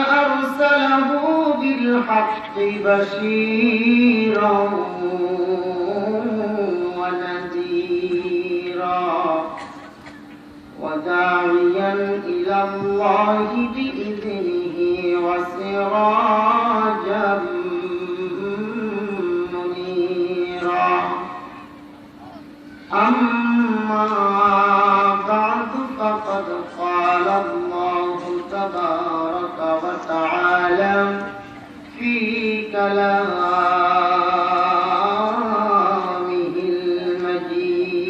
أرسله بالحق بشيرا ونذيرا وداعيا إلى الله بإذنه وسراجا منيرا. أما بعد فقد قال الله تبارك وتعالى في كلامه المجيد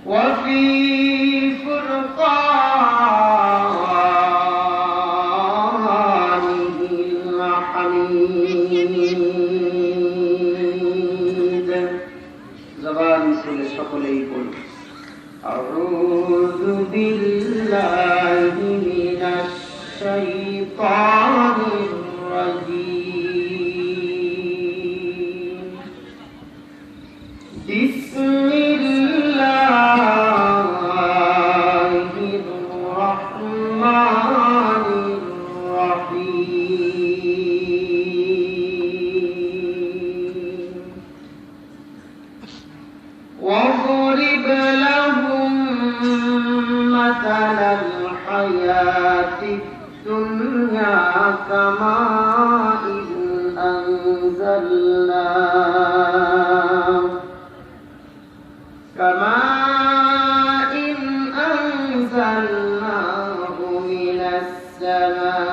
وفي فرقانه الحميد. زبان سورة সকলেই পড়ি। أعوذ بالله من الشيطان الرجيم. بسم الله الرحمن الرحيم. واضرب لهم مثل الحياة الدنيا كماء أنزلناه من السماء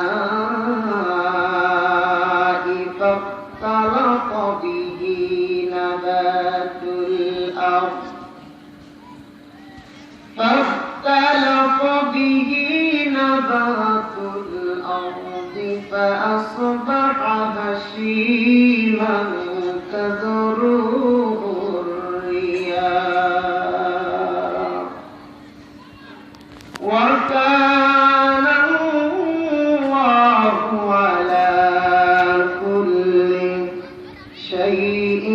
فاختلط به نبات الأرض فأصبح هشيما تذروه الرياح وكان الله على كل شيء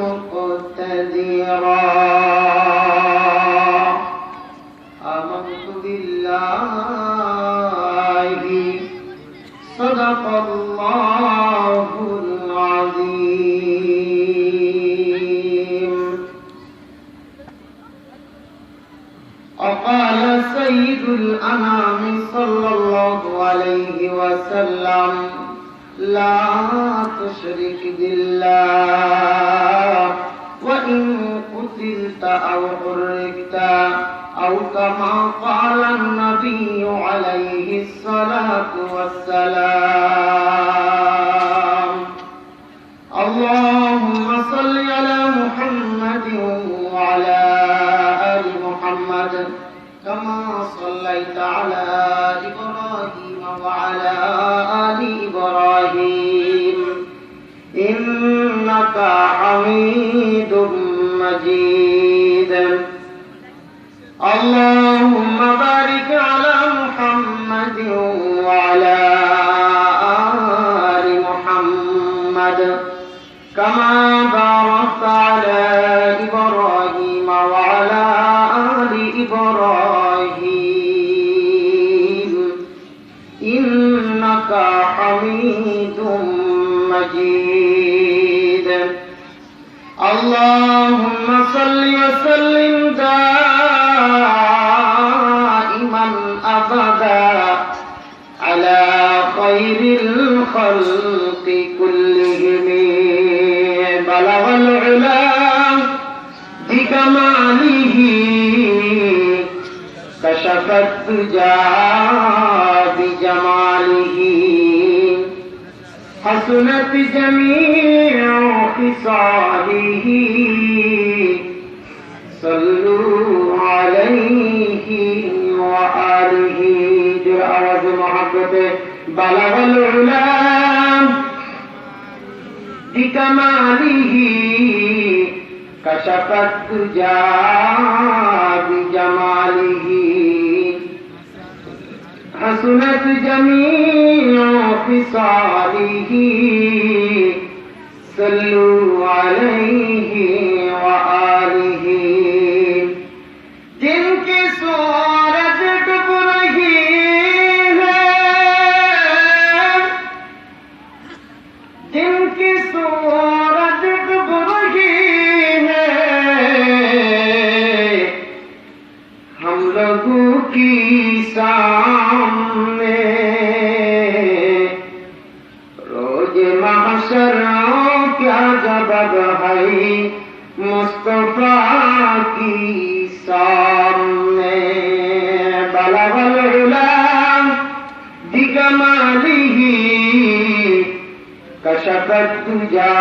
مقتدرا. صدق الله العظيم. وقال سيد الأنام صلى الله عليه وسلم: لا تشرك بالله وإن قتلت أو حرقت أو كما قال النبي عليه الصلاة والسلام. اللهم صل على محمد وعلى آل محمد كما صليت على إبراهيم وعلى آل إبراهيم إنك حميد مجيد. اللهم بارك على محمد وعلى آل محمد كما باركت على إبراهيم وعلى آل إبراهيم إنك حميد مجيد. اللهم صل وسلم دائما أبدا على خير الخلق كلهم. بلغ العلا بكماله كشف الدجى بجماله حسنت جميع خصاله. صلوا عليه وآله. جو آواز محبت بلغ العلا بكماله كشف الدجى بجماله حسنت جميع خصاله. صلوا عليه وآله सामने रोज महशर क्या जवाब है मुस्तफा की सामने बलगल उला बिकमालिही कशफत तुजा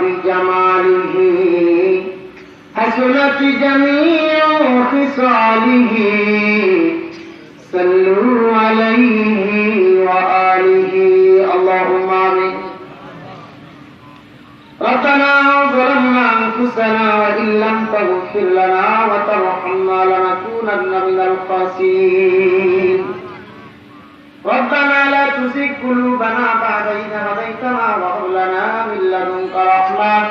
बिजमालिही हसनत जमीउ खिसालिही सल्लु अलैहि व आलिहि अल्लाहुम्मा आमीन। रब्बना ज़लमना अनफुसना व इन लम तग़फिर लना व तरहमना लनकूनन्ना मिनल ख़ासिरीन। रब्बना ला तुज़िग़ क़ुलूबना बअद इज़ हदैतना व हब लना मिन लदुनका रहमह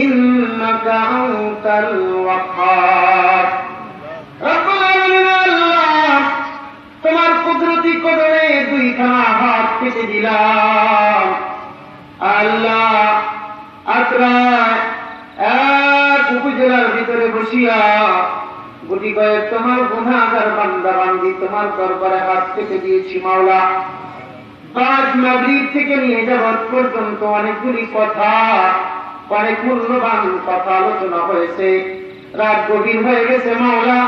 इन्नका अंतल वह्हाब। रब्बुल आलामीन আল্লাহ তোমার কুদরতি কদমে দুইখানা হাত পেতে দিলাম আল্লাহ। আত্রায় এক উপজেলার ভিতরে বসিয়া গুটি কয়েক তোমার গুনাহগার বান্দা বান্দি তোমার দরবারে হাত পেতে দিয়েছি মাওলা। আজ মাগরিব থেকে নিয়ে যাওয়ার পর্যন্ত অনেকগুলি কথা, অনেক মূল্যবান কথা আলোচনা হয়েছে। রাত গভীর হয়ে গেছে মাওলা।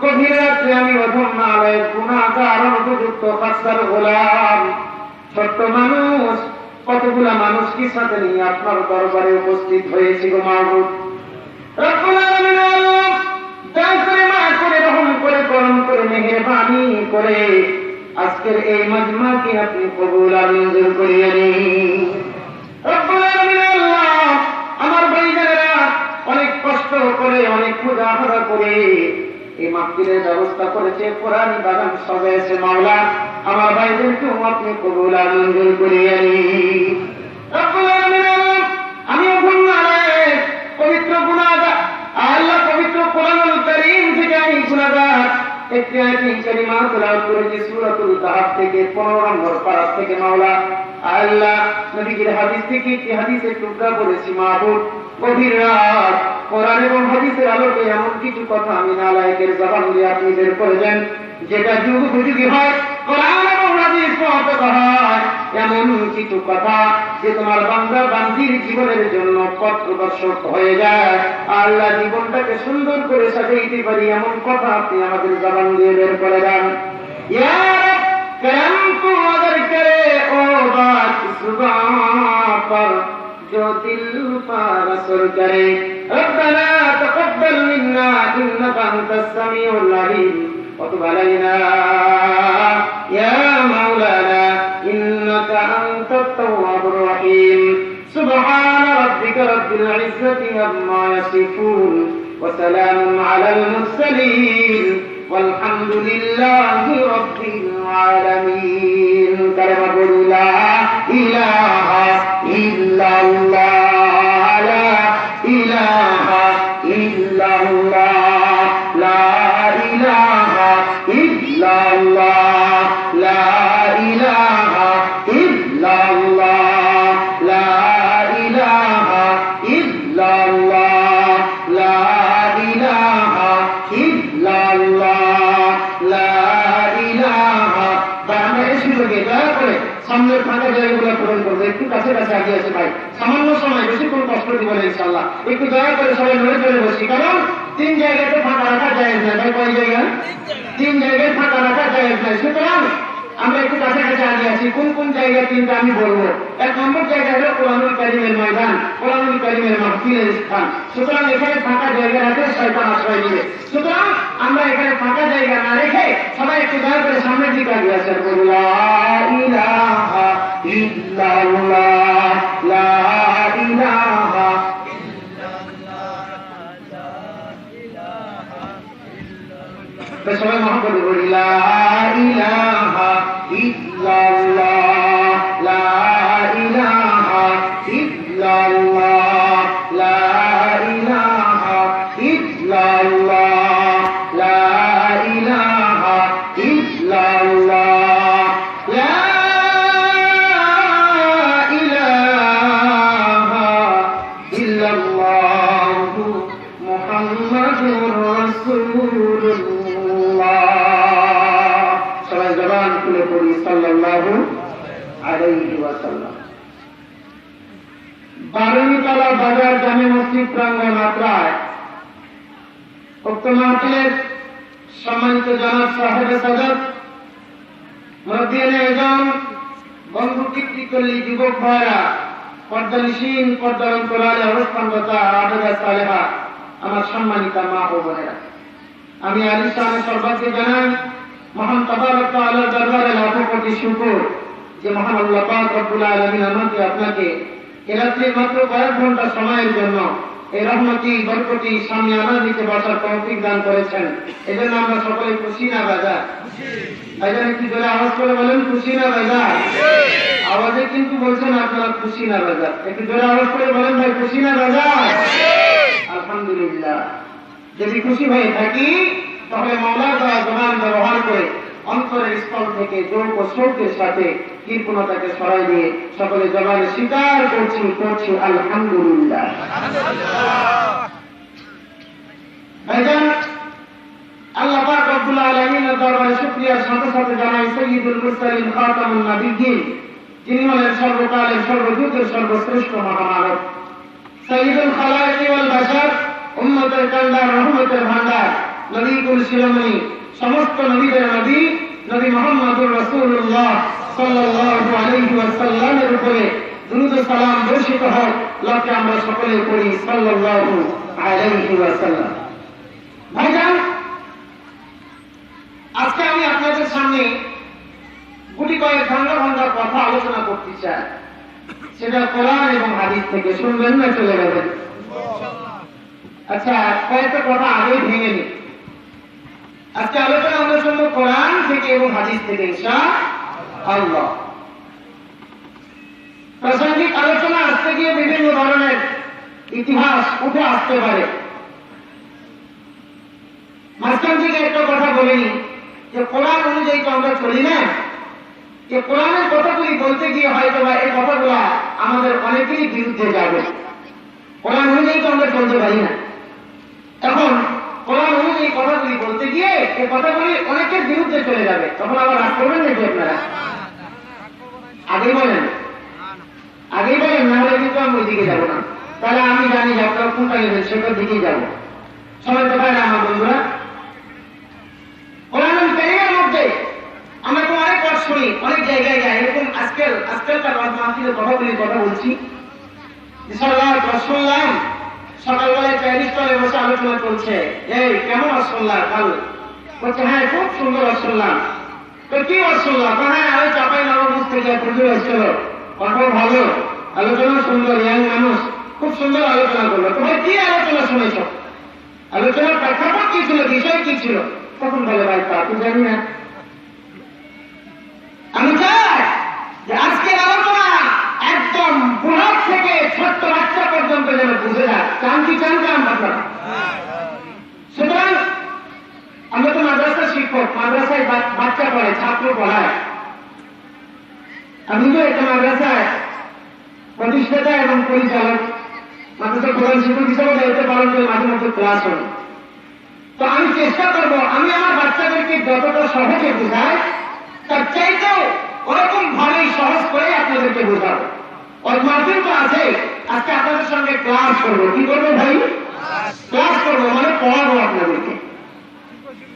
গভীর রাত্রে আমি অধম নালায়েক গুনাহগার অনুপযুক্ত খাসসার গোলাম ছোট্ট মানুষ কতগুলা মানুষকে সাথে নিয়ে আপনার দরবারে উপস্থিত হয়েছি গো মাবুদ। রব্বুল আলামিন আল্লাহ দয়া করে মাফ করে রহম করে করম করে মেহেরবানি করে আজকের এই মাজমাকে আপনি কবুল আর মঞ্জুর করিয়ে নিন। রব্বুল আলামিন আল্লাহ আমার ভাইজানেরা অনেক কষ্ট করে অনেক মুজাহাদা করে এই মাহফিলের ব্যবস্থা করেছে, কোরআন বাগান সাজাইছে মাওলা। আমার ভাইদেরকেও আপনি কবুল আর মঞ্জুর করিয়ে নিন। রব্বুল আলামিন আল্লাহ আমি গুনাহগার পবিত্র গুনাহগার আল্লাহ পবিত্র কোরআনুল কারীম থেকে আমি গুনাহগার একটি আয়াত কারিমা তেলাওয়াত করেছি সূরাতুল কাহফ থেকে 15 নম্বর পারা থেকে মাওলা। আল্লাহ নবীজির হাদিস থেকে একটি হাদিসের টুকরা বলেছি মাহবুব। গভীর রাত কোরআন এবং হাদিসের আলোকে এমন কিছু কথা আমি নালায়েকের জবান দিয়ে আপনি বের করে দেন যেটা যুগ উপযোগী হয়, কোরআন এবং হাদিস মতো হয় এমন কিছু কথা যে তোমার বান্দা বান্দির জীবনের জন্য পথ প্রদর্শক হয়ে যায়। আল্লাহ জীবনটাকে সুন্দর করে সাজাইতে পারি এমন কথা আপনি আমাদের জবান দিয়ে বের করে দেন। ইয়া রব करम को अगर करे ओ बात जुबां पर जो दिल पर असर करे। रब्बना तक़ब्बल मिन्ना इन्नका अंतस समीउल अलीम व तुब अलैना या मौलाना इन्नका अंतत तव्वाबुर रहीम। सुब्हान रब्बिका रब्बिल इज्जति अम्मा यसिफून व सलामुन अलल मुरसलीन والحمد لله رب العالمين। كلمة قول لا إله إلا الله لا إله إلا الله لا إله إلا الله لا إله إلا الله لا إله إلا الله لا إله إلا الله সামনের ফাঁকা জায়গাগুলো পূরণ করবো। একটু কাছে কাছে আগে আছে ভাই, সামান্য সময় বেশিক্ষণ কষ্ট দিব না ইনশাআল্লাহ। একটু দয়া করে সবাই নড়ে চড়ে বসি, কারণ 3 জায়গাতে ফাঁকা রাখা যায় না ভাই। কয় জায়গা? 3 জায়গায় ফাঁকা রাখা যায় না। সুতরাং আমরা একটু কাছে কাছে আগে আছি। কোন কোন জায়গা 3টা আমি বলবো। 1 নম্বর জায়গা হলো কোরআনুল কারীমের ময়দান, কোরআনুল কারীমের মাহফিলের স্থান। সুতরাং এখানে ফাঁকা জায়গা রাখলে শয়তান আশ্রয় নেবে। সুতরাং আমরা এখানে ফাঁকা জায়গা না রেখে সবাই একটু দয়া করে সামনের দিকে আগে আসেন। লা ইলাহা ইল্লাল্লাহ লা ইলাহা ইল্লাল্লাহ। সবাই মহব্বত করি লা ইলাহা ইল্লাল্লাহ লা ইলাহা ইল্লাল্লাহ লা ইলাহা ইল্লাল্লাহ লা ইলাহা ইল্লাল্লাহ লা ইলাহা ইল্লাল্লাহ মুহাম্মাদুর রাসূলুল্লাহ। তুলে পড়ি সাল্লাল্লাহু আলাইহি ওয়াসাল্লাম। 12তলা বাজার জামে মসজিদ প্রাঙ্গণ আত্রায় উক্ত মাহফিলের সম্মানিত জনাব সাহেবে সাদত মুরব্বিয়ানে আজম, বন্ধু পিতৃকল্লি যুবক ভাইরা, পর্দানিসীন পর্দার অন্তরালে অবস্থানরত আবেদা সালেহা, আমার সম্মানিতা মা ও বোনেরা, আমি আলিশানে সর্বাগ্রে জানাই মহান তাবারক ওয়া তাআলার দরবারে লাখো কোটি শুকর যে মহান আল্লাহ পাক রব্বুল আলামিন আমাকে আপনাকে এ রাত্রে মাত্র কয়েক ঘন্টা সময়ের জন্য এই রহমতি বরকতি সামনে আনার দিকে বসার তৌফিক দান করেছেন। এজন্য আমরা সকলে খুশি না বাজা? ভাইজান একটু জোরে আওয়াজ করে বলেন খুশি না বাজা? আওয়াজে কিন্তু বলছেন আপনারা খুশি না বাজা। একটু জোরে আওয়াজ করে বলেন ভাই খুশি না বাজা? আলহামদুলিল্লাহ। যদি খুশি হয়ে থাকি তাহলে মাওলার দেওয়া জবান ব্যবহার করে অন্তরের স্থল থেকে যোগ ও শৌকের সাথে কৃপণতাকে সরাই দিয়ে সকলে জবানে স্বীকার করছি আলহামদুলিল্লাহ। ভাইজান, আল্লাহ পাক রব্বুল আলামিনের দরবারে শুকরিয়ার সাথে সাথে জানাই সাইয়্যিদুল মুরসালিন খাতামুন নবিয়্যিন, যিনি হলেন সর্বকালের সর্বযুগের সর্বশ্রেষ্ঠ মহামানব, সাইয়্যিদুল খালায়েক ওয়াল বাশার, উম্মতের কান্ডার, রহমতের ভান্ডার, নবীকুল শিরোমণি, সমস্ত নবীদের নবী নবী মুহাম্মদুর রাসূলুল্লাহ সাল্লাল্লাহু আলাইহি ওয়াসাল্লামের উপরে দুরূদ ও সালাম বর্ষিত হোক। লক্ষ্যে আমরা সকলে পড়ি সাল্লাল্লাহু আলাইহি ওয়াসাল্লাম। ভাইজান, আজকে আমি আপনাদের সামনে গুটি কয়েক ভাঙ্গা ভাঙ্গা কথা আলোচনা করতে চাই। সেটা কোরআন এবং হাদিস থেকে। শুনবেন না চলে যাবেন? আচ্ছা, কয়েকটা কথা আগেই ভেঙে নিই। আজকে আলোচনা আমরা শুনবো কোরআন থেকে এবং হাদিস থেকে ইনশাআল্লাহ। প্রাসঙ্গিক আলোচনা আসতে গিয়ে বিভিন্ন ধরনের ইতিহাস উঠে আসতে পারে। মাঝখান থেকে একটা কথা বলিনি যে কোরআন অনুযায়ী তো আমরা চলি না, যে কোরআনের কথাগুলি বলতে গিয়ে হয়তো বা এই কথাগুলা আমাদের অনেকেরই বিরুদ্ধে যাবে। কোরআন অনুযায়ী তো আমরা চলতে পারি না। এখন কোরআন অনুযায়ী কথাগুলি বলতে গিয়ে এই কথাগুলি অনেকের বিরুদ্ধে চলে যাবে, তখন আবার রাগ করবেন নাকি আপনারা? আগেই বলেন না হলে কিন্তু আমি ওই দিকে যাবো না। তাহলে আমি জানি যে আপনারা কোনটা নেবেন, সেটার দিকেই যাবো। সময় তো পায় না আমার বন্ধুরা। কোরআন কারীমের মধ্যে আমরা তো অনেক কথা শুনি, অনেক জায়গায় যাই। এরকম আজকালকার মাহফিলের কথা বলছি। শুনলাম সকালবেলায় চায়ের স্টলে বসে আলোচনা চলছে, এই কেমন শুনলাম কাল বলছে, হ্যাঁ খুব সুন্দর শুনলাম। তো কি শুনলাম? হ্যাঁ ওই চাপাই নবগঞ্জ থেকে হুজুর এসেছিল, কত ভালো আলোচনা, সুন্দর ইয়াং মানুষ, খুব সুন্দর আলোচনা করলো। তোমার কি আলোচনা শুনেছ? আলোচনার প্রেক্ষাপট কি ছিল, বিষয় কি ছিল? তখন বলে, ভাই তা তো জানি না। আমি চাই যে আজকের আলোচনা একদম বুড়া থেকে ছোট্ট বাচ্চা পর্যন্ত যেন বুঝে যায়। চান আপনারা? সুতরাং আমরা তো মাদ্রাসার শিক্ষক, মাদ্রাসায় বাচ্চা পড়ে, ছাত্র পড়ায়। আমি তো একটা মাদ্রাসায় প্রতিষ্ঠাতা এবং পরিচালক, মাদ্রাসার প্রধান শিক্ষক হিসেবে দায়িত্ব পালন করে মাঝে মধ্যে ক্লাস হয়। তো আমি চেষ্টা করবো আমি আমার বাচ্চাদেরকে যতটা সহজে বোঝাই, তার চাইতেও ওরকম ভাবেই সহজ করে আপনাদেরকে বোঝাবো। ওর মাহফিল তো আছে, আজকে আপনাদের সঙ্গে ক্লাস করবো। কি করবো ভাই? ক্লাস করবো, মানে পড়াবো আপনাদেরকে।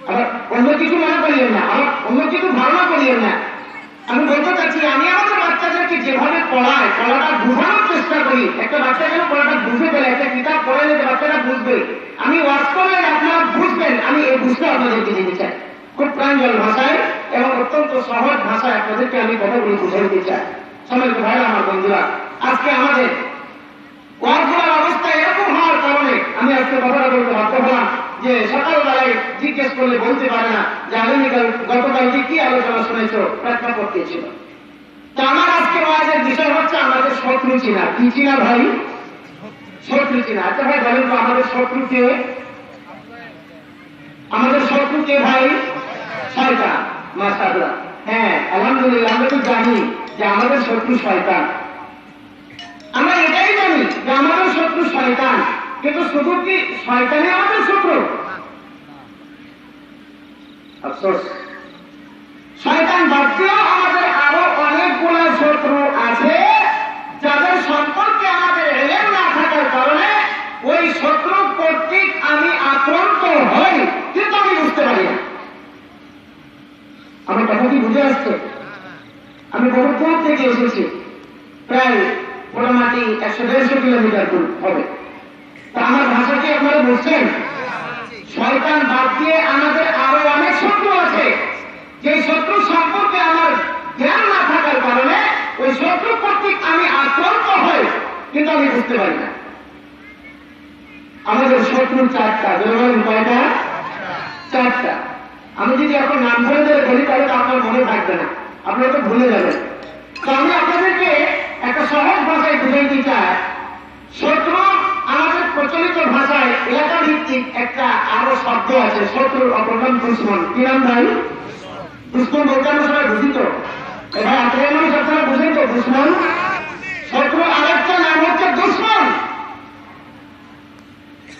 আবার অন্য কিছু মনে করিয়েন না, আবার অন্য কিছু ধারণা করিয়েন না। আমি বলতে চাচ্ছি, আমি আমাদের বাচ্চাদেরকে যেভাবে পড়াই, পড়াটা বোঝানোর চেষ্টা করি। একটা বাচ্চা যেন পড়াটা বুঝে ফেলে, একটা কিতাব পড়াইলে যে বাচ্চাটা বুঝবে, আমি ওয়াজ করলে আপনারা বুঝবেন, আমি এই বুঝতে আপনাদেরকে দিতে চাই। খুব প্রাঞ্জল ভাষায় এবং অত্যন্ত সহজ ভাষায় আপনাদেরকে আমি কথাগুলি বুঝে দিতে চাই। সম্মানিত ভাইরা, আমার বন্ধুরা, আজকে আমাদের ওয়াজ করার অবস্থা এরকম হওয়ার কারণে আমি আজকে কথাটা বলতে বাধ্য হলাম যে সকালবেলায় জিজ্ঞেস করলে বলতে পারে না যে আগামীকাল গতকালকে কি আলোচনা শুনেছ, প্রেক্ষাপট কে ছিল। তো আমার আজকে ওয়াজের বিষয় হচ্ছে আমাদের শত্রু চিনা। কি চিনা ভাই? শত্রু চিনা। আচ্ছা ভাই বলেন তো, আমাদের শত্রু কে? আমাদের শত্রু কে ভাই? শয়তান। মাশাআল্লাহ। হ্যাঁ আলহামদুলিল্লাহ, আমরা তো জানি যে আমাদের শত্রু শয়তান। আমরা এটাই জানি যে আমাদের শত্রু শয়তান, কিন্তু শুধু কি শয়তানই আমাদের শত্রু? আফসোস, শয়তান বাদ দিয়েও আমাদের আরো অনেকগুলো শত্রু আছে, যাদের সম্পর্কে আমাদের এলেম না থাকার কারণে ওই শত্রু কর্তৃক আমি আক্রান্ত হই, কিন্তু আমি বুঝতে পারি না। আমার কথা কি বুঝে আসছে? আমি বহু দূর থেকে এসেছি, প্রায় মোটামুটি 100-150 কিলোমিটার দূর হবে। তা আমার ভাষা কি আপনারা বুঝছেন? শয়তান বাদ দিয়ে আমাদের আরো অনেক শত্রু আছে, যে শত্রু সম্পর্কে আমার জ্ঞান না থাকার কারণে ওই শত্রু কর্তৃক আমি আক্রান্ত হই, কিন্তু আমি বুঝতে পারি না। আমাদের শত্রু 4টা, বলবেন কয়টা? 4টা। আমি যদি এখন নাম ধরে ধরে বলি তাহলে তো আপনার মনে থাকবে না, আপনারা তো ভুলে যাবেন। তো আমি আপনাদেরকে একটা সহজ ভাষায় বুঝাইতে চাই। শত্রু আমাদের প্রচলিত ভাষায় এলাকা ভিত্তিক একটা আরো শব্দ আছে, শত্রুর অপর নাম দুশ্মন। কি নাম ভাই? দুশ্মন বলতে আমরা সবাই বুঝি তো? ভাই আপনারা মানুষ আপনারা বুঝেন তো দুশ্মন? শত্রু আরেকটা নাম হচ্ছে দুশ্মন।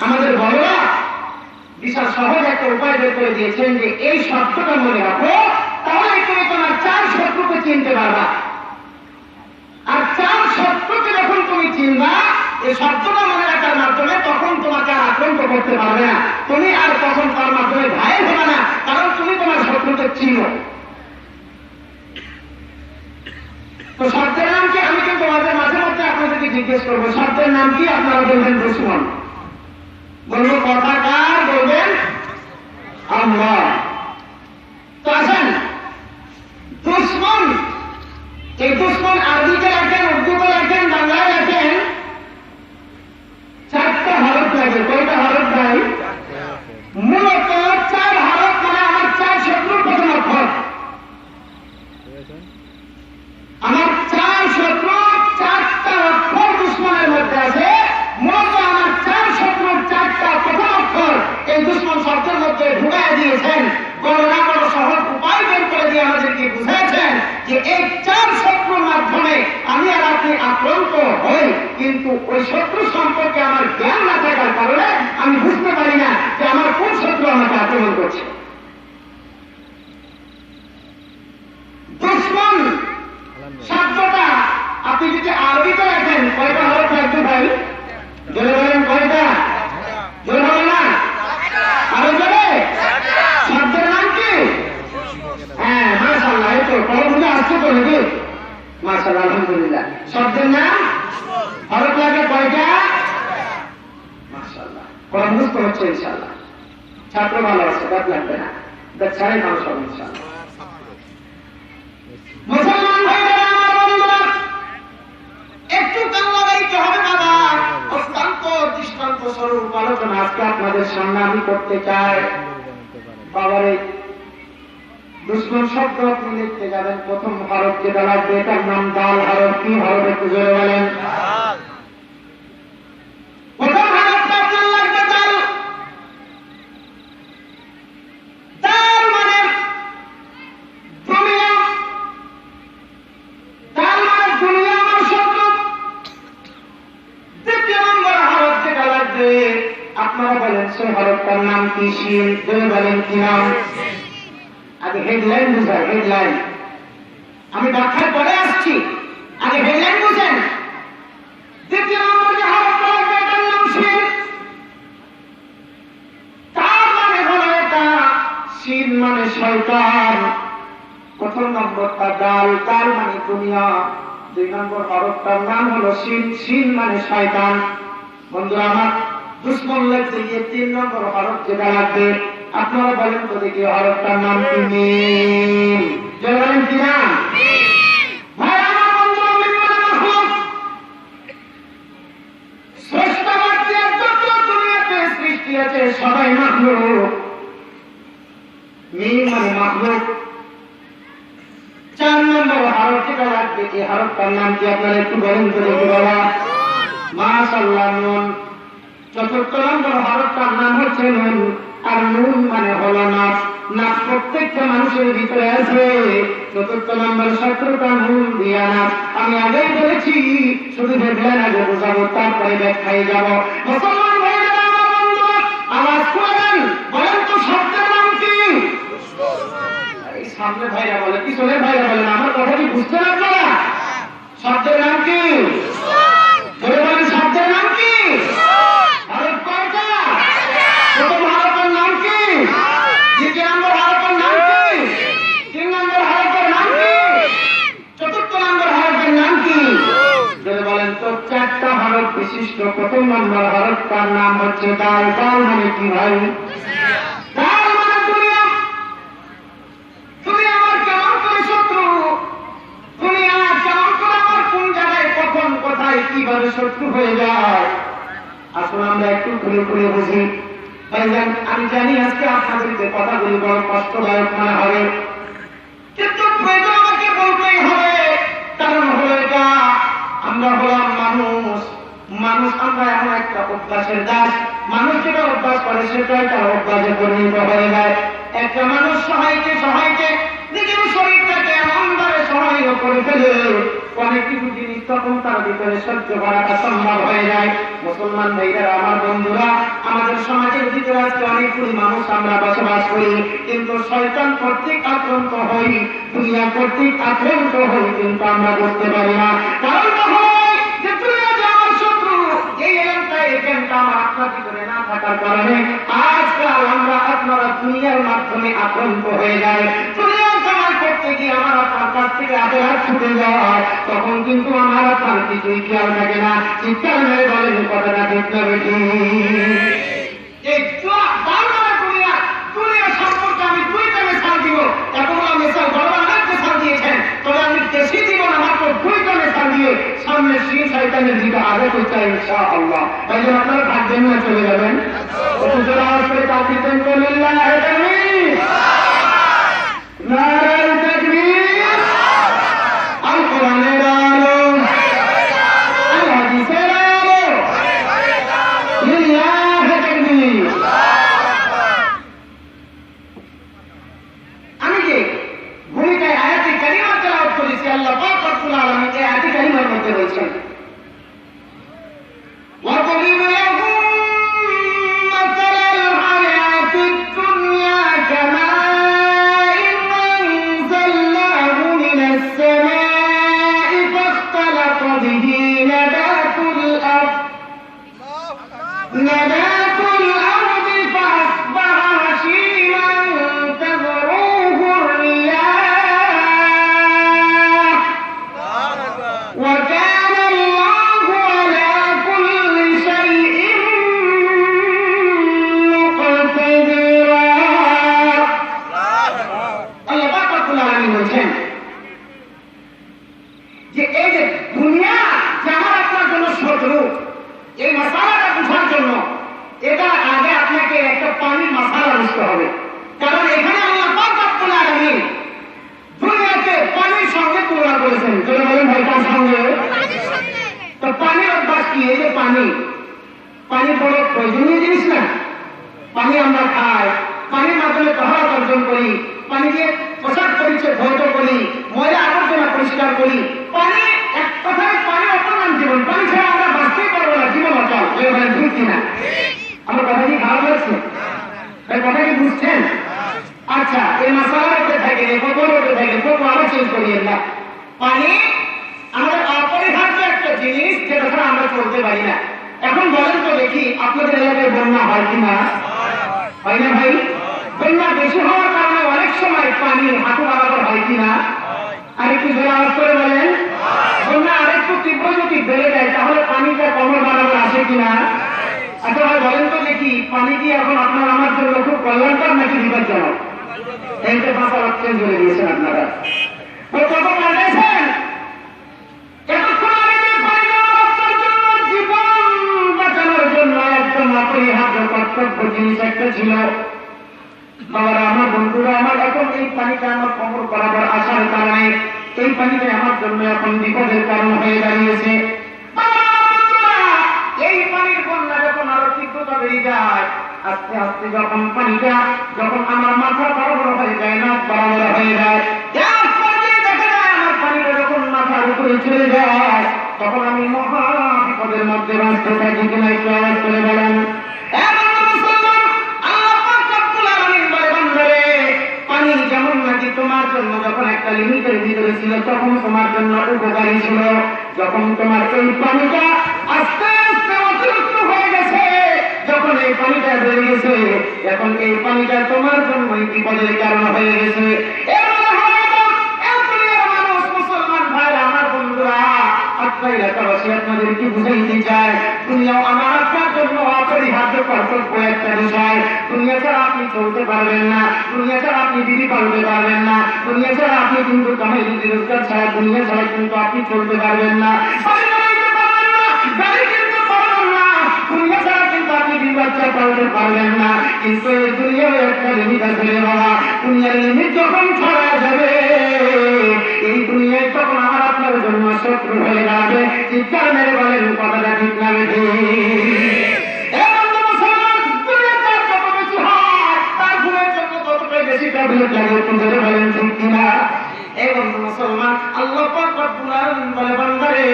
আমাদের বড়রা বিশাল সহজ একটা উপায় বের করে দিয়েছেন যে এই শব্দটা মনে রাখো, তাহলে তুমি তোমার 4 শত্রুকে চিনতে পারবা। আর 4 শত্রুকে যখন তুমি চিনবা, এই শব্দটা মনে রাখার মাধ্যমে তখন তোমাকে আর আক্রান্ত করতে পারবে না, তুমি আর তখন তার মাধ্যমে ঘায়েল হবে না, কারণ তুমি তোমার শত্রুকে চিনো। তো শব্দের নাম কি? আমি কিন্তু মাঝে মাঝে মধ্যে আপনাদেরকে জিজ্ঞেস করবো শব্দের নাম কি, আপনারা বলবেন দুশ্মন। বলবো কথা কার? বলবেন আল্লাহ। তো আসেন, দুশ্মন, এই দুশ্মন আরবিতে লেখেন, উর্দুতে লেখেন, বাংলায় লেখেন, 4টা হরফ লাগে। কয়টা হরফ ভাই? মূলত 4 হরফ, মানে আমার 4 শত্রুর প্রথম অক্ষর। আমার 4 শত্রু 4টা অক্ষর দুশ্মনের মধ্যে আছে। মূলত আমার 4 শত্রুর 4টা প্রথম অক্ষর এই দুশ্মন শব্দের মধ্যে ঢুকাই দিয়েছেন। বড়রা বড় সহজ উপায় বের করে দিয়ে আমাদেরকে বুঝাচ্ছেন যে এই 4 শত্রুর মাধ্যমে আমি আর আপনি আক্রান্ত হই, কিন্তু ওই শত্রু সম্পর্কে আমার জ্ঞান না থাকার কারণে আমি বুঝতে পারি না যে আমার কোন শত্রু আমাকে আক্রমণ করছে। দুশ্মন শব্দটা আপনি যদি আরবিতে লেখেন, কয়টা হরফ লাগবে ভাই? জোরে বলেন কয়টা? জোরে হবে না? আরো জোরে? শব্দের নাম কি? হ্যাঁ, মাশাআল্লাহ। এই তো কলমগুলো আসছে তো নাকি? মাশাআল্লাহ, আলহামদুলিল্লাহ। শব্দের নাম হরফ লাগে কয়টা? মাশাআল্লাহ, কলম বুঝ তো হচ্ছে ইনশাআল্লাহ। ছাত্র ভালো আছে, বাদ লাগবে না, বাদ ছাড়াই মানুষ হবে ইনশাআল্লাহ। মুসলমান ভাইরা আমার বন্ধুরা, একটু কান লাগাইতে হবে বাবা। অত্যন্ত দৃষ্টান্ত স্বরূপ আলোচনা আজকে আপনাদের সামনে আমি করতে চাই। বাবারে, দুশ্মন শব্দ আপনি লিখতে যাবেন, প্রথম হরফ যেটা লাগবে এটার নাম দাল হরফ। কি হরফ একটু জোরে বলেন? প্রথম হরফটা আপনার লাগবে দাল। দাল মানে দুনিয়া, দাল মানে দুনিয়া আমার শত্রু। দ্বিতীয় নম্বর হরফ যেটা লাগবে আপনারা বলেন সেই হরফটার নাম কি? শিন। জোরে বলেন কি নাম? আগে হেডলাইন বুঝায়, হেডলাইন। আমি ব্যাখ্যার পরে আসছি, আগে হেডলাইন বুঝেন। দ্বিতীয় নম্বর যে হরফটা লাগবে এটার নাম শিন। তার মানে হলো এটা, শিন মানে শয়তান। প্রথম নম্বরটা দাল, দাল মানে দুনিয়া। 2 নম্বর হরফটার নাম হলো শিন, শিন মানে শয়তান। বন্ধুরা আমার, দুশ্মন লাগতে গিয়ে 3 নম্বর হরফ যেটা লাগবে আপনারা বলেন তো দেখি, হরফটার নাম কি? মিম। জয় বলেন কি নাম? ভাই আমার বন্ধুরা, মিম মানে মাখলুক। স্রষ্টাবাদ দিয়ে যত দুনিয়াতে সৃষ্টি আছে সবাই মাখলুক। মিম মানে মাখলুক। 4 নম্বর হরফ যেটা লাগবে এই হরফটার নাম কি আপনারা একটু বলেন তো দেখি বাবা? মাশাআল্লাহ, নুন। 4র্থ নম্বর হরফটার নাম হচ্ছে নুন। আর নুন মানে হলো নাফ। নাফ প্রত্যেকটা মানুষের ভিতরে আছে। 4র্থ নম্বর শত্রুতা নুন দিয়া নাফ। আমি আগেই বলেছি, শুধু হেডলাইন আগে বোঝাবো, তারপরে ব্যাখ্যায় যাব। মুসলমান ভাইরা আমার বন্ধুরা, আওয়াজ করে দেন, বলেন তো শব্দের নাম কি? এই সামনে ভাইরা বলেন বিশিষ্ট প্রথম নম্বর হরফ তার নাম হচ্ছে দাল। দাল মানে কি ভাই? দাল মানে দুনিয়া। তুমি আমার কেমন করে শত্রু, দুনিয়া কেমন করে আমার কোন জায়গায় কখন কোথায় কিভাবে শত্রু হয়ে যায়। আসলে আমরা একটু ঘুরে ঘুরে বুঝি। ভাইজান আমি জানি আজকে আপনাদের যে কথাগুলি বড় কষ্টদায়ক মনে হবে, কিন্তু প্রয়োজন আমাকে বলতেই হবে। কারণ হলো এটা, আমরা হলাম মানুষ। মানুষ আমরা এমন একটা অভ্যাসের দাস। মানুষ যেটা অভ্যাস করে সেটাই তার অভ্যাসে পরিণত হয়ে যায়। একটা মানুষ সহায়কে সহায়কে নিজের শরীরটাকে এমনভাবে সহায় করে ফেলে অনেক কিছু জিনিস তখন তার ভিতরে সহ্য করাটা সম্ভব হয়ে যায়। মুসলমান ভাইরা আমার বন্ধুরা, আমাদের সমাজের ভিতরে আজকে অনেকগুলি মানুষ আমরা বসবাস করি, কিন্তু শয়তান কর্তৃক আক্রান্ত হই, দুনিয়া কর্তৃক আক্রান্ত হই, কিন্তু আমরা বুঝতে পারি না। কারণটা হয় যে দুনিয়া যে আমার শত্রু, এই এলাকায় এখানটা আমার আপনার ভিতরে না থাকার কারণে আজকাল আমরা আপনারা দুনিয়ার মাধ্যমে আক্রান্ত হয়ে যায়। দুনিয়া কামাই করতে গিয়ে আমার আপনার কাছ থেকে আদালত ছুটে যায়, তখন কিন্তু আমার আপনার কিছুই খেয়াল থাকে না। চিৎকার মেরে বলেন কথাটা ঠিক না বেশি? দুনিয়া সম্পর্কে আমি দুইটা মেসাল দিব। এতগুলো মেসাল ভগবান আমাকে মেসাল দিয়েছেন, তবে আমি বেশি দিব না, মাত্র দুইটা মেসাল দিয়ে সামনে সেই শয়তানের দিকে আগে করতে ইনশাআল্লাহ। তাই জন্য আপনারা ভাববেন না, চলে যাবেন। আমি যে ভূমিকায় আয়াতে কারিমা তেলাওয়াত করেছি, আল্লাহ পাক রব্বুল আলামিন এই আয়াতে কারিমার মধ্যে বলছেন, وَضْرِبْ لَهُم مَّثَلَ الْحَيَاةِ الدُّنْيَا كَمَاءٍ أَنزَلْنَاهُ مِنَ السَّمَاءِ فَاخْتَلَطَ بِهِ نَبَاتُ الْأَرْضِ فَأَصْبَحَ هَشِيمًا تَذْرُوهُ الرِّيَاحُ وَكَانَ اللَّهُ عَلَى كُلِّ شَيْءٍ مُقْتَدِرًا। আল্লাহ পাক রব্বুল আলামিন বলছেন যে এই যে দুনিয়া যে আমার আপনার জন্য শত্রু, এই মশালাটা বোঝার জন্য এটা আগে আপনাকে একটা পানির মশালা বুঝতে হবে। কারণ এখানে আল্লাহ পাক রব্বুল আলামিন দুনিয়াকে পানির সঙ্গে তুলনা করেছেন। চলে বলেন ভাই, কার সঙ্গে? তো পানির অভ্যাস কি? এই যে পানি বড় প্রয়োজনীয় জিনিস না? পানি আমরা খাই, পানির মাধ্যমে তাহারাত অর্জন করি, পানি দিয়ে পোশাক পরিচ্ছদ ধৌত করি, ময়লা আবর্জনা পরিষ্কার করি। পানি এক কথায় পানি অপর নাম জীবন। পানি ছাড়া আমরা বাঁচতেই পারবো না, জীবন অচল। বলেন ঠিক কিনা? আমার কথা কি খারাপ লাগছে? এই কথা কি বুঝছেন? আচ্ছা, এই মশালা উঠে থাকে, গোবর উঠে থাকে, তবু আরো চেঞ্জ করিয়ে না। পানি আমাদের অপরিহার্য একটা জিনিস, যেটা ছাড়া আমরা চলতে পারি না। এখন বলেন তো দেখি, আপনাদের এলাকায় বন্যা হয় কিনা? হয় না ভাই? বন্যা বেশি হওয়ার কারণে অনেক সময় পানি হাঁটু বরাবর হয় কিনা? আর একটু জোরে আওয়াজ করে বলেন। বন্যা আরেকটু তীব্র যদি বেড়ে যায় তাহলে পানিটা কোমর বরাবর আসে কিনা? আচ্ছা ভাই বলেন তো দেখি, পানি কি এখন আপনার আমার জন্য খুব কল্যাণকর নাকি বিপজ্জনক? এইটা ভাষা চেঞ্জ করে দিয়েছেন আপনারা। কত পাল্টাইছেন? এতক্ষণ আগে যে পানিটা আপনার জন্য জীবন বাঁচানোর জন্য একদম অপরিহার্য কর্তব্য জিনিস একটা ছিল। বাবারা আমার, বন্ধুরা আমার, এখন এই পানিটা আমার কোমর বরাবর আসার কারণে এই পানিটা আমার জন্য এখন বিপদের কারণ হয়ে দাঁড়িয়েছে। এই পানির বন্যা যখন আরো তীব্রতা বেড়ে যায়, আস্তে আস্তে যখন পানিটা যখন আমার মাথা বরাবর হয়ে যায়, নাক বরাবর হয়ে যায়, দেখা যায় আমার পানিটা যখন মাথার উপরে চলে যায়, তখন আমি মহা বিপদের মধ্যে বাঁচতে থাকি কিনা একটু আওয়াজ করে বলেন। পানি যেমন নাকি তোমার জন্য যখন একটা লিমিটের ভিতরে ছিল তখন তোমার জন্য উপকারী ছিল, যখন তোমার এই পানিটা আস্তে আস্তে অতিরিক্ত হয়ে গেছে, যখন এই পানিটা বেড়ে গেছে, এখন এই পানিটা তোমার জন্য বিপদের কারণ হয়ে গেছে। তাই এলাকাবাসী আপনাদেরকে বুঝাইতে চায় দুনিয়াও আমার আপনার জন্য অপরিহার্য কর্তব্য একটা বিষয়। দুনিয়া ছাড়া আপনি চলতে পারবেন না, দুনিয়া ছাড়া আপনি দিদি পালতে পারবেন না, দুনিয়া ছাড়া আপনি কিন্তু কামাই রুজি রোজগার ছাড়া দুনিয়া ছাড়া কিন্তু আপনি চলতে পারবেন না, গাড়ি কিনতে পারবেন না, দুনিয়া ছাড়া কিন্তু আপনি দিন বাচ্চা পালতে পারবেন না। কিন্তু এই দুনিয়ার একটা লিমিট আছে বাবা, দুনিয়ার লিমিট যখন ছড়া যাবে এই দুনিয়ায় তখন আমার আপনার জন্য শত্রু হয়ে যাবে। চিৎকার মেরে বলেন কথাটা ঠিক না বেশি? বেশি ট্যাবলেট লাগে তোদের বলেন ঠিক কিনা? এই বন্ধু মুসলমান, আল্লাহ পাক রব্বুল আলামিন বলে বান্দারে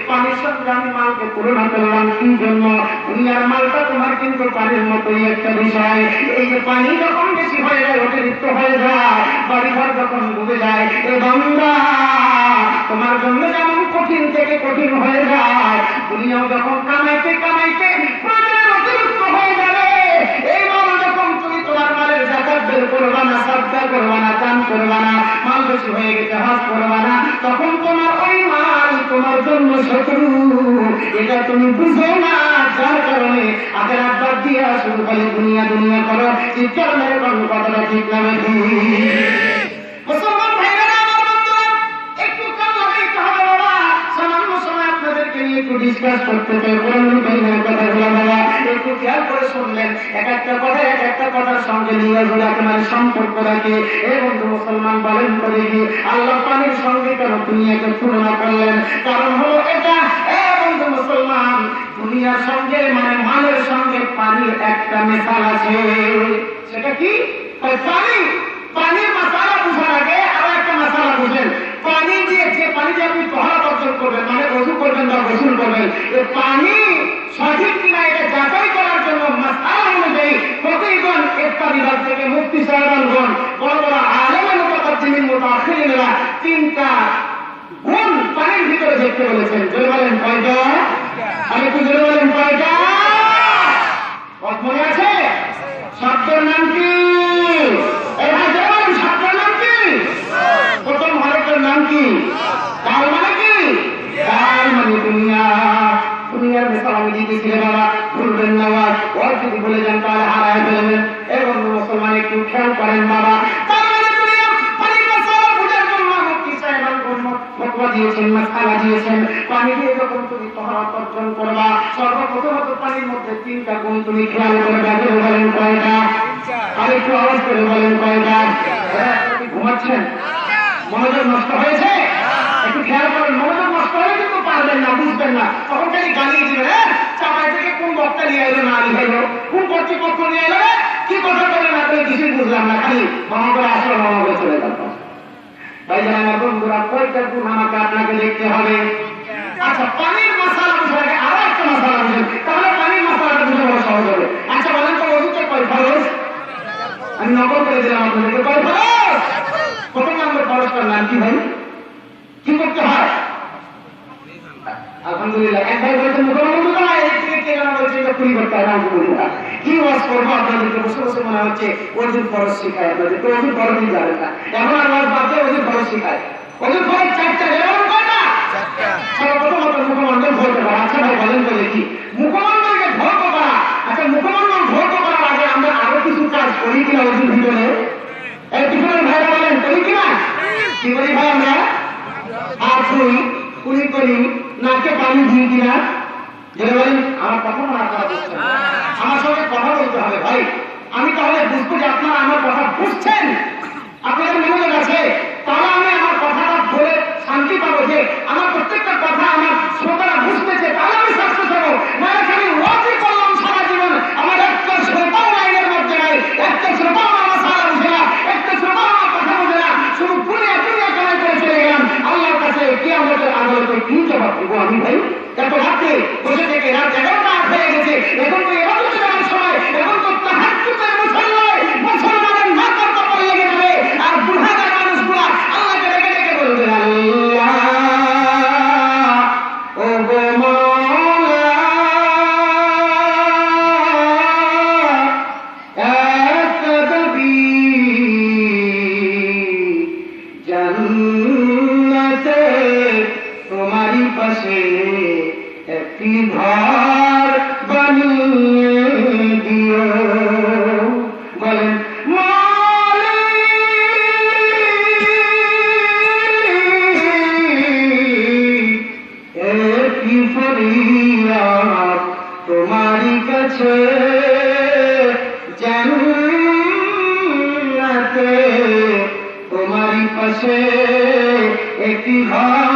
পানির সঙ্গে আমি মালকে তুলনা করলাম কি জন্য? দুনিয়ার মালটা তোমার কিন্তু পানির মতোই একটা বিষয়। এই যে পানি যখন বেশি হয়ে যায়, অতিরিক্ত হয়ে যায়, বাড়িঘর যখন ডুবে যায়, এ বান্দা তোমার জন্য যেমন কঠিন থেকে কঠিন হয়ে যায়, দুনিয়াও যখন কামাইতে কামাইতে প্রয়োজনের অতিরিক্ত হয়ে যাবে, এই মাল যখন তুমি তোমার মালের জাকাত বের করবা না, সাদকা করবা না, দান করবা না, মাল বেশি হয়ে গেছে হজ করবা না, তখন তোমার ওই মাল তোমার জন্য শত্রু। এটা তুমি বুঝো না, যার কারণে আখেরাত বাদ দিয়ে শুরু করে দুনিয়া দুনিয়া করো। চিৎকার মেরে কোন কথাটা ঠিক না বেশি? মুসলমান ভাইরা আমার বন্ধুরা, একটু কান লাগাইতে হবে বাবা। সামান্য সময় আপনাদেরকে নিয়ে একটু ডিসকাস করতে চাই কোরআন কারীমের কথাগুলো বাবা, একটু খেয়াল করে শুনলেন। এক একটা কথা এক একটা কথার সঙ্গে নিয়ে যদি আপনার সম্পর্ক রাখে। এই বন্ধু মুসলমান বলেন তো দেখি, আল্লাহ পানির সঙ্গে কেন দুনিয়াকে তুলনা করলেন? কারণ হলো এটা, এই বন্ধু মুসলমান, দুনিয়ার সঙ্গে মানে মালের সঙ্গে পানির একটা মেশাল আছে। সেটা কি? পানি। পানির মশালা বুঝার আগে আরো একটা মশালা বুঝেন। পানি দিয়ে যে পানি দিয়ে আপনি তহরাত অর্জন করবেন, মানে ওযু করবেন বা গোসল করবেন, এই পানি সঠিক কিনা এটা যাচাই করার জন্য মাসআলা অনুযায়ী প্রতিজন একটা বিভাগ থেকে মুফতি সাহেবগণ, বড় বড় আলেমের মুতাকাদ্দিমিন মুতাআখিরিনরা তিনটা গুণ পানির ভিতরে দেখতে বলেছেন। জোরে বলেন কয়টা? আমি একটু জোরে বলেন কয়টা? মনে আছে? শব্দের নাম কি? প্রথম হরফের নাম কি? কাল মানে কি? কাল মানে দুনিয়া। দুনিয়ার ব্যাপার আমি দিতেছিলে বাবা, ভুলবেন না বাবা, ওর যদি ভুলে যান তাহলে হারায় ফেলবেন। এবং মুসলমান একটু খেয়াল করেন বাবা, দিয়েছেন মাসআলা দিয়েছেন। পানি দিয়ে যখন তুমি তহরাত অর্জন করবা, সর্বপ্রথমত পানির মধ্যে তিনটা গুণ তুমি খেয়াল করবে। বলেন কয়টা? আর একটু আওয়াজ করে বলেন কয়টা? ঘুমাচ্ছেন? মনোযোগ নষ্ট হয়েছে? একটু খেয়াল করেন, মনোযোগ নষ্ট হলে কিন্তু পারবেন না, বুঝবেন না, তখন খালি গালিয়ে দিবেন। হ্যাঁ, চাপাই থেকে কোন বক্তা নিয়ে এলো না এলো, কোন কর্তৃপক্ষ নিয়ে এলো, কি কথা বলে না করে কিছুই বুঝলাম না, খালি মামা করে আসলো মামা করে চলে গেল। ভাইজান আমার বন্ধুরা, কয়টা গুণ আমাকে আপনাকে দেখতে হবে? আচ্ছা, পানির মশালা বুঝে আরো একটা মশালা বুঝেন, তাহলে পানির মশালাটা বুঝে বড় সহজ হবে। আচ্ছা বলেন তো, ওযুতে কয় ফরজ? আমি নকল করে দিলাম আপনাদেরকে, কয় ফরজ? প্রথম নম্বর ফরজটার নাম কি ভাই? কি করতে হয়? আলহামদুলিল্লাহ, এক ভাই বলেছেন মুখোমুখি করতে হয়। আলহামদুলিল্লাহ, কি ওয়াজ করবো আপনাদেরকে? বসে বসে মনে হচ্ছে ওযুর ফরজ শিখায় আপনাদেরকে, ওযুর ফরজই জানেন না। এখন আর ওয়াজ বাদ দিয়ে ওযুর ফরজ শিখায়। ওযুর ফরজ চারটা, যেমন কয়টা? সর্বপ্রথমত মুখমণ্ডল ধরতে পারা। আচ্ছা ভাই বলেন তো দেখি, মুখমণ্ডলকে ধরতে পারা, আচ্ছা মুখমণ্ডল ধরতে পারার আগে আমরা আরো কিছু কাজ করি কিনা ওযুর ভিতরে? এই পিছনের ভাইরা বলেন করি কিনা? কি করি ভাই আমরা? আর কুলি করি, নাকে পানি দিই কিনা? যেটা বলেন আমার কথা মনে আপনারা বুঝছেন, আমার সঙ্গে কথা বলতে হবে ভাই। আমি তাহলে বুঝবো যে আপনারা আমার কথা বুঝছেন, আপনাদের মনোযোগ আছে, তাহলে আমি আমার কথাটা বলে শান্তি পাবো যে আমার প্রত্যেকটা কথা আমার শ্রোতারা বুঝতেছে, তাহলে আমি সাকসেস হবো। মানে খালি ওয়াজই করলাম সারা জীবন, আমার একটা শ্রোতাও লাইনের মধ্যে নাই, একটা শ্রোতাও আমার সারা বুঝে না, একটা শ্রোতাও আমার কথা বুঝে না, শুধু দুনিয়া দুনিয়া কামাই করে চলে গেলাম। আল্লাহর কাছে কিয়ামতের আদালতে কি জবাব দেবো আমি ভাই? এত রাতে বসে থেকে রাত 11টা হয়ে গেছে, এখন তো এবার সময়, এখন তো তাহাজ্জুদ একটি ঘর